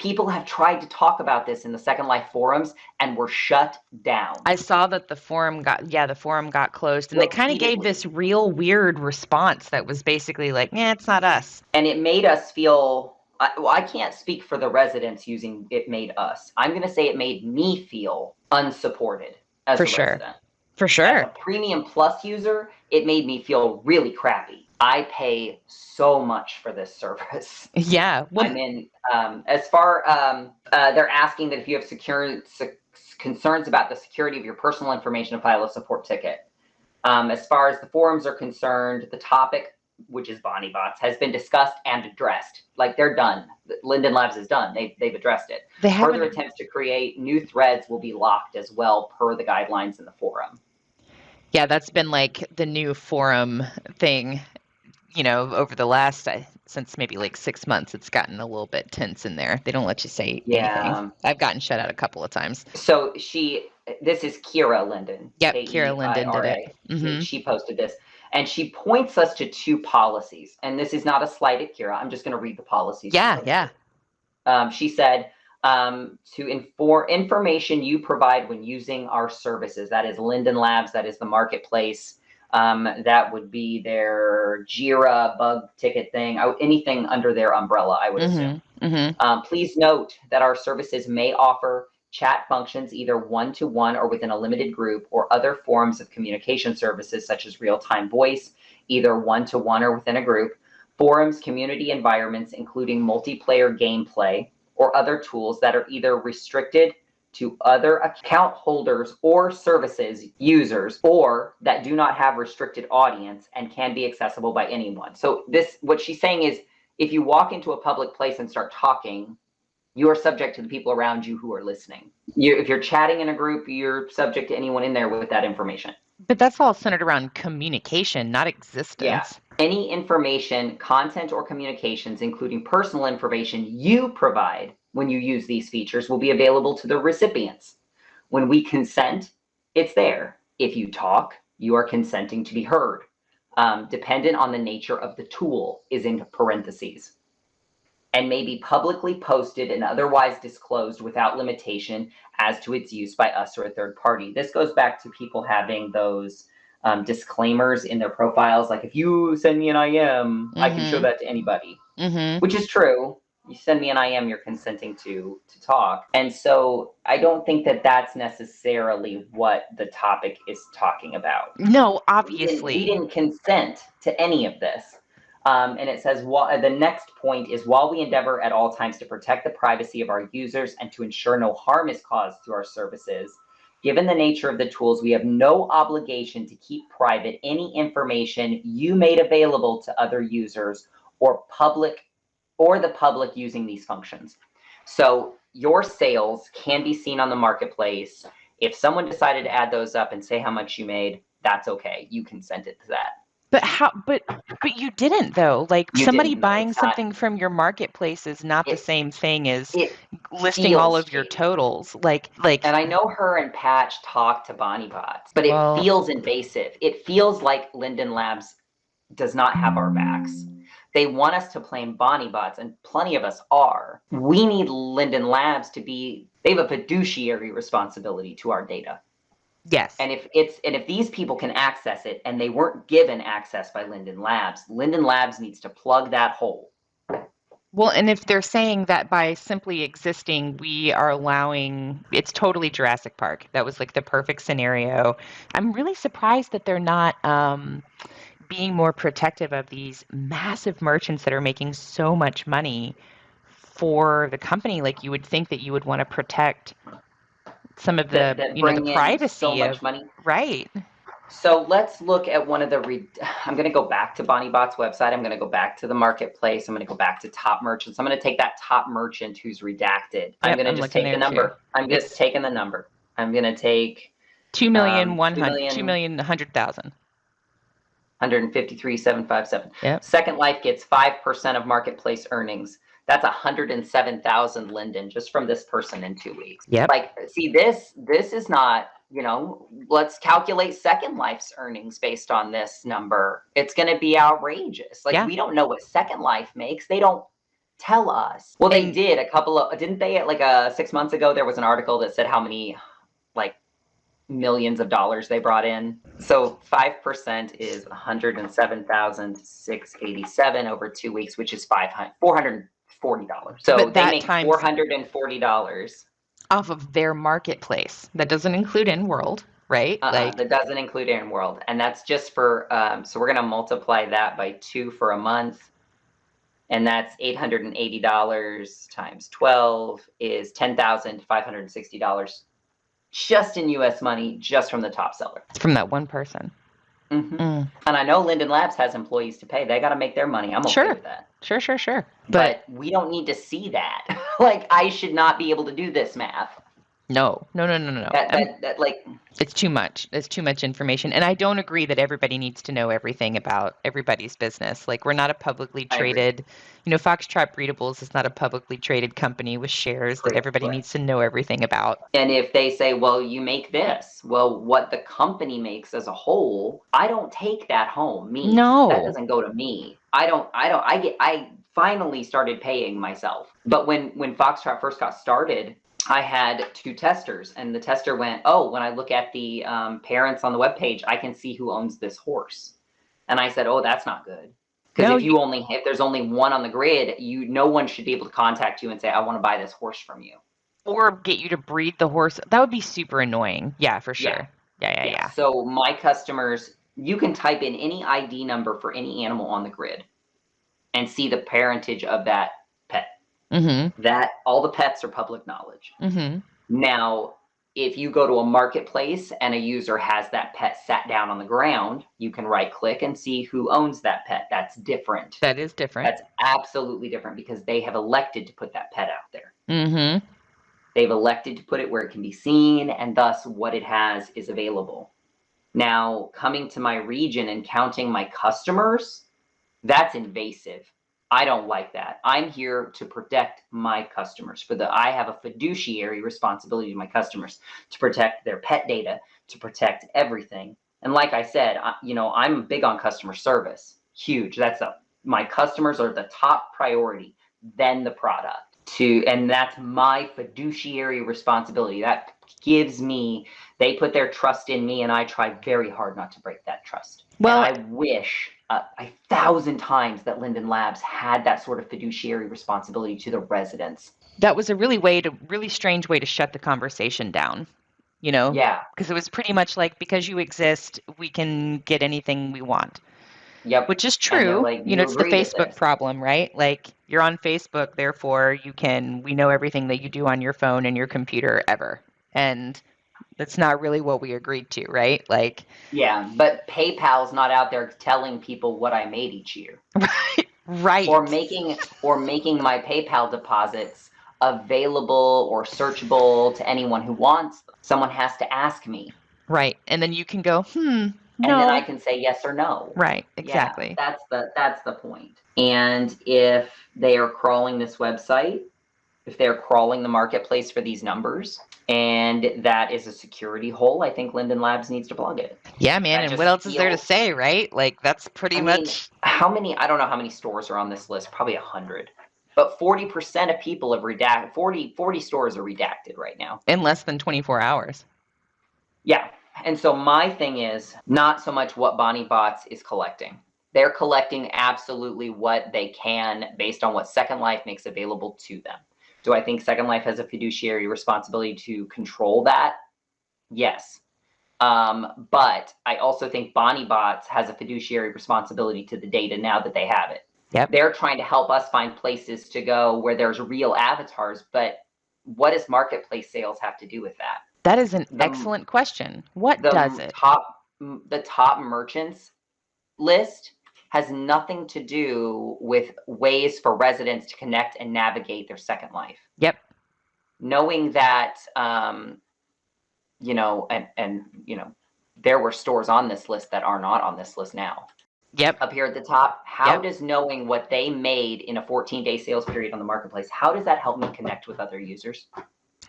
people have tried to talk about this in the Second Life forums and were shut down. I saw that the forum got closed, and they kind of gave this real weird response that was basically like, it's not us. And it made us feel, well, I can't speak for the residents using it made us. I'm going to say it made me feel unsupported as a resident. For sure. As a Premium Plus user, it made me feel really crappy. I pay so much for this service. Yeah. Well, they're asking that if you have concerns about the security of your personal information, file a support ticket. As far as the forums are concerned, the topic, which is Bonnie bots, has been discussed and addressed. Like, they're done. Linden Labs is done. They've addressed it. Further attempts to create new threads will be locked as well per the guidelines in the forum. Yeah, that's been like the new forum thing, over the last, since maybe like 6 months, it's gotten a little bit tense in there. They don't let you say anything. I've gotten shut out a couple of times. So this is Kira Linden. Yep, Kira Linden did it. Mm-hmm. She posted this. And she points us to 2 policies. And this is not a slight at Kira. I'm just going to read the policies. Yeah. She said, to information you provide when using our services. That is Linden Labs. That is the marketplace. That would be their Jira bug ticket thing. Anything under their umbrella, I would assume. Mm-hmm. Please note that our services may offer chat functions either one-to-one or within a limited group, or other forms of communication services such as real-time voice, either one-to-one or within a group, forums, community environments, including multiplayer gameplay, or other tools that are either restricted to other account holders or services users, or that do not have restricted audience and can be accessible by anyone. So what she's saying is, if you walk into a public place and start talking, you are subject to the people around you who are listening. If you're chatting in a group, you're subject to anyone in there with that information. But that's all centered around communication, not existence. Yeah. Any information, content, or communications, including personal information you provide when you use these features, will be available to the recipients. When we consent, it's there. If you talk, you are consenting to be heard. Dependent on the nature of the tool is in parentheses, and may be publicly posted and otherwise disclosed without limitation as to its use by us or a third party. This goes back to people having those disclaimers in their profiles, like, if you send me an IM, I can show that to anybody, which is true. You send me an IM, you're consenting to talk. And so I don't think that that's necessarily what the topic is talking about. No, obviously. We didn't consent to any of this. And it says, the next point is, while we endeavor at all times to protect the privacy of our users and to ensure no harm is caused through our services, given the nature of the tools, we have no obligation to keep private any information you made available to other users or the public using these functions. So your sales can be seen on the marketplace. If someone decided to add those up and say how much you made, that's okay. You consented to that. But you didn't, though. Like, somebody buying something from your marketplace is not the same thing as listing all of your totals. Like. And I know her and Patch talk to Bonnie bots, but it feels invasive. It feels like Linden Labs does not have our backs. They want us to blame Bonnie bots, and plenty of us are. We need Linden Labs they have a fiduciary responsibility to our data. Yes. And if these people can access it and they weren't given access by Linden Labs needs to plug that hole. Well, and if they're saying that by simply existing, we are allowing, it's totally Jurassic Park. That was like the perfect scenario. I'm really surprised that they're not being more protective of these massive merchants that are making so much money for the company. Like, you would think that you would want to protect some of the the privacy so much money. Right. So let's look at one of the I'm going to go back to Bonnie Bot's website. I'm going to go back to the marketplace. I'm going to go back to top merchants. I'm going to take that top merchant who's redacted. I'm going to just take the number. Too. I'm just taking the number. I'm going to take 2,100,000. 153,757. Yep. Second Life gets 5% of marketplace earnings. That's 107,000 Linden just from this person in 2 weeks. Yep. Like, see, this is not, let's calculate Second Life's earnings based on this number. It's going to be outrageous. Like, we don't know what Second Life makes. They don't Tell us. Well, they And- did didn't they, like 6 months ago, there was an article that said how many, like, millions of dollars they brought in. So 5% is 107,687 over 2 weeks, which is $440. So But they that make times $440. off of their marketplace. That doesn't include in-world, right? Like, That doesn't include in world, and that's just for. So we're going to multiply that by 2 for a month, and that's $880 times 12 is $10,560 just in U.S. money, just from the top seller. from that one person. And I know Linden Labs has employees to pay. They got to make their money. I'm okay with that. Sure. But we don't need to see that. Like, I should not be able to do this math. No. That like, It's too much. It's too much information. And I don't agree that everybody needs to know everything about everybody's business. Like, we're not a publicly traded, Foxtrot Breedables is not a publicly traded company with shares that everybody needs to know everything about. And if they say, well, you make this, well, what the company makes as a whole, I don't take that home. No. That doesn't go to me. I finally started paying myself. But when Foxtrot first got started, I had 2 testers, and the tester went, oh, when I look at the parents on the webpage, I can see who owns this horse. And I said, oh, that's not good. Because if there's only one on the grid, no one should be able to contact you and say, I want to buy this horse from you. Or get you to breed the horse. That would be super annoying. Yeah, for sure. Yeah. So my customers, you can type in any ID number for any animal on the grid and see the parentage of that pet. That all the pets are public knowledge. Now, if you go to a marketplace and a user has that pet sat down on the ground, you can right click and see who owns that pet. That's different. That is different. That's absolutely different because they have elected to put that pet out there. They've elected to put it where it can be seen, and thus what it has is available. Now, coming to my region and counting my customers, that's invasive. I don't like that. I'm here to protect my customers. I have a fiduciary responsibility to my customers to protect their pet data, to protect everything. And like I said, I'm big on customer service. Huge. My customers are the top priority, then the product. And that's my fiduciary responsibility. That gives me, they put their trust in me, and I try very hard not to break that trust. Well, and I wish 1,000 times that Linden Labs had that sort of fiduciary responsibility to the residents. That was a really strange way to shut the conversation down, Yeah. Because it was pretty much like, because you exist, we can get anything we want. Yep. Which is true. Like, it's the Facebook problem, right? Like, you're on Facebook, therefore we know everything that you do on your phone and your computer ever. And that's not really what we agreed to, right? Like, yeah, but PayPal's not out there telling people what I made each year. Right. Or making my PayPal deposits available or searchable to anyone who wants them. Someone has to ask me. Right. And then you can go, no. And then I can say yes or no. Right. Exactly. Yeah, that's the point. And if they are crawling this website, if they're crawling the marketplace for these numbers, and that is a security hole, I think Linden Labs needs to plug it. Yeah, man. And what else is there to say, right? Like, that's pretty much. I don't know how many stores are on this list, probably 100. But 40% of people have redacted, 40 stores are redacted right now. In less than 24 hours. Yeah. And so my thing is not so much what Bonnie Bots is collecting. They're collecting absolutely what they can based on what Second Life makes available to them. Do I think Second Life has a fiduciary responsibility to control that? Yes. But I also think Bonnie Bots has a fiduciary responsibility to the data now that they have it. Yep. They're trying to help us find places to go where there's real avatars, but what does marketplace sales have to do with that? That is an excellent question. What does it? The top merchants list has nothing to do with ways for residents to connect and navigate their Second Life. Yep. Knowing that, there were stores on this list that are not on this list now. Yep. Up here at the top, how does knowing what they made in a 14-day sales period on the marketplace, how does that help me connect with other users?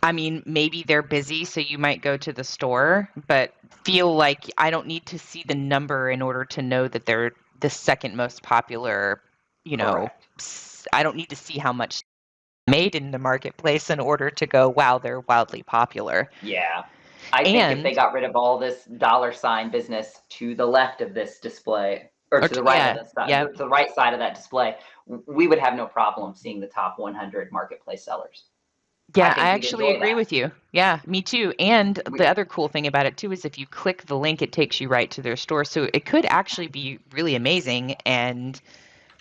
I mean, maybe they're busy, so you might go to the store, but feel like I don't need to see the number in order to know that they're the second most popular, I don't need to see how much made in the marketplace in order to go, wow, they're wildly popular. Yeah. I think if And they got rid of all this dollar sign business to the left of this display, or to the right of this, yeah. to the right side of that display, we would have no problem seeing the top 100 marketplace sellers. Yeah, I I think we'd actually enjoy agree that. with you. Yeah, me too. And the other cool thing about it too is if you click the link, it takes you right to their store. So it could actually be really amazing and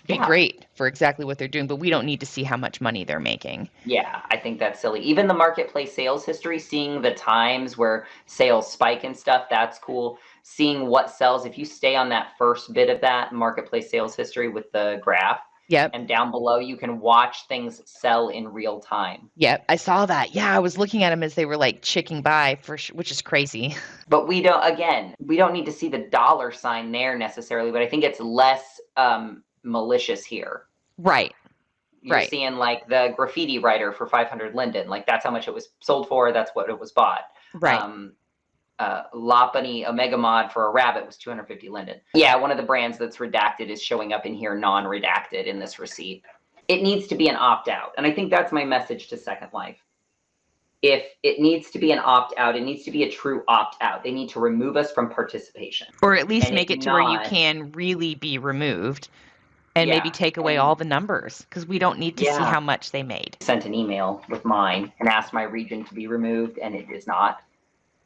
be Yeah. great for exactly what they're doing, but we don't need to see how much money they're making. Yeah, I think that's silly. Even the marketplace sales history, seeing the times where sales spike and stuff, that's cool. Seeing what sells, if you stay on that first bit of that marketplace sales history with the graph, Yep. and down below you can watch things sell in real time. Yep, I saw that. Yeah, I was looking at them as they were like chicking by which is crazy. But we don't need to see the dollar sign there necessarily, but I think it's less malicious here. Right. You're Right. seeing like the graffiti writer for 500 Linden, like that's how much it was sold for, that's what it was bought. Right. Lopunny Omega Mod for a rabbit was 250 Linden. Yeah, one of the brands that's redacted is showing up in here non-redacted in this receipt. It needs to be an opt-out, and I think that's my message to Second Life. If it needs to be an opt-out, it needs to be a true opt-out. They need to remove us from participation. Or at least And make if it to where you not, can really be removed and maybe yeah, take away and all the numbers because we don't need to see yeah. how much they made. Sent an email with mine and asked my region to be removed, and it is not.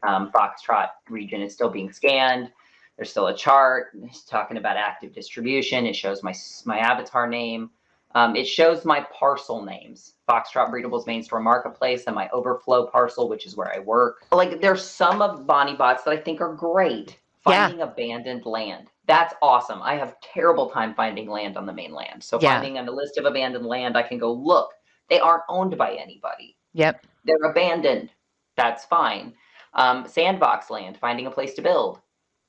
Foxtrot region is still being scanned. There's still a chart. It's talking about active distribution. It shows my avatar name. It shows my parcel names, Foxtrot Breedables Main Store Marketplace, and my overflow parcel, which is where I work. Like, there's some of Bonnie Bots that I think are great. Finding abandoned land. That's awesome. I have terrible time finding land on the mainland. So finding a list of abandoned land, I can go, look, they aren't owned by anybody. Yep. They're abandoned. That's fine. Sandbox land, finding a place to build.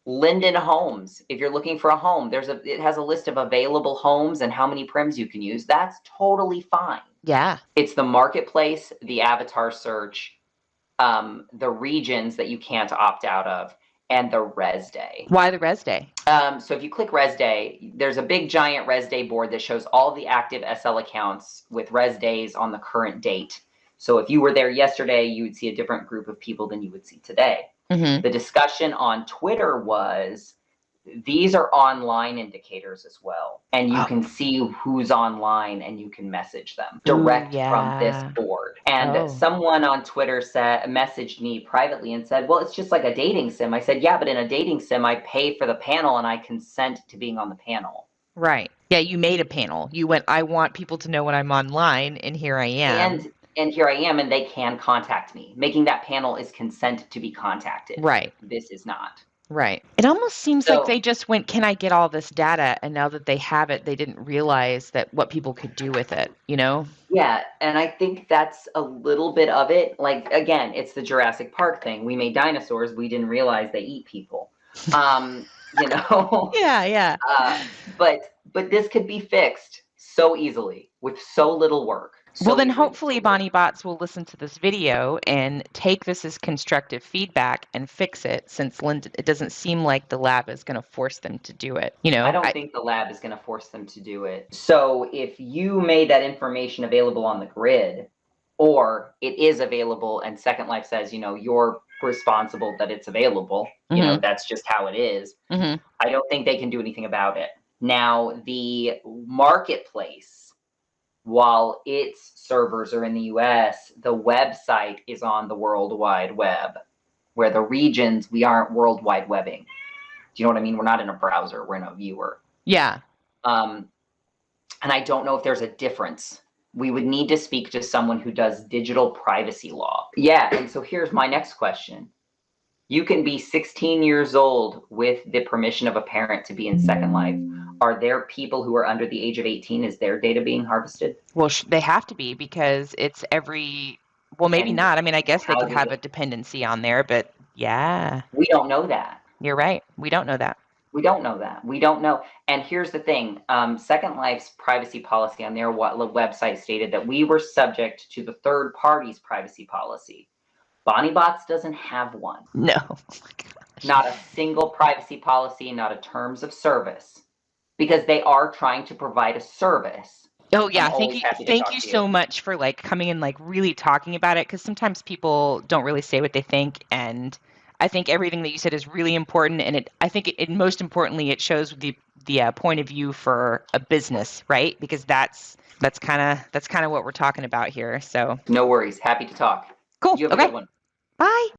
Linden Homes, if you're looking for a home, it has a list of available homes and how many prims you can use. That's totally fine. Yeah. It's the marketplace, the avatar search, the regions that you can't opt out of, and the res day. Why the res day? So if you click res day, there's a big giant res day board that shows all the active SL accounts with res days on the current date. So if you were there yesterday, you would see a different group of people than you would see today. Mm-hmm. The discussion on Twitter was, these are online indicators as well. And you can see who's online and you can message them direct from this board. And someone on Twitter messaged me privately and said, well, it's just like a dating sim. I said, yeah, but in a dating sim, I pay for the panel and I consent to being on the panel. Right. Yeah, you made a panel. You went, I want people to know when I'm online, and here I am. And here I am, and they can contact me. Making that panel is consent to be contacted. Right. This is not. Right. It almost seems like they just went, can I get all this data? And now that they have it, they didn't realize that what people could do with it, you know? Yeah, and I think that's a little bit of it. Like, again, it's the Jurassic Park thing. We made dinosaurs. We didn't realize they eat people. You know? Yeah. But this could be fixed so easily with so little work. Well, then hopefully Bonnie Bots will listen to this video and take this as constructive feedback and fix it, since it doesn't seem like the lab is going to force them to do it. You know, I don't think the lab is going to force them to do it. So if you made that information available on the grid, or it is available and Second Life says, you know, you're responsible that it's available, you know, that's just how it is. I don't think they can do anything about it. Now, the marketplace, while its servers are in the US, the website is on the World Wide Web, where the regions, we aren't World Wide Webbing. Do you know what I mean? We're not in a browser, we're in a viewer. Yeah. And I don't know if there's a difference. We would need to speak to someone who does digital privacy law. Yeah, and so here's my next question. You can be 16 years old with the permission of a parent to be in Second Life. Are there people who are under the age of 18? Is their data being harvested? Well, they have to be, because it's well, maybe not. I mean, I guess they could have a dependency on there, but yeah. We don't know that. You're right. We don't know that. We don't know that. We don't know. And here's the thing. Second Life's privacy policy on their website stated that we were subject to the third party's privacy policy. Bonnie Bots doesn't have one. No. Oh my gosh. Not a single privacy policy, not a terms of service, because they are trying to provide a service. Oh I'm yeah, always happy to thank talk you to you. so much for like coming and like really talking about it, because sometimes people don't really say what they think, and I think everything that you said is really important, and I think it most importantly it shows the point of view for a business, right? Because that's kind of what we're talking about here. So No worries. Happy to talk. cool. You have a Okay. good one. Bye.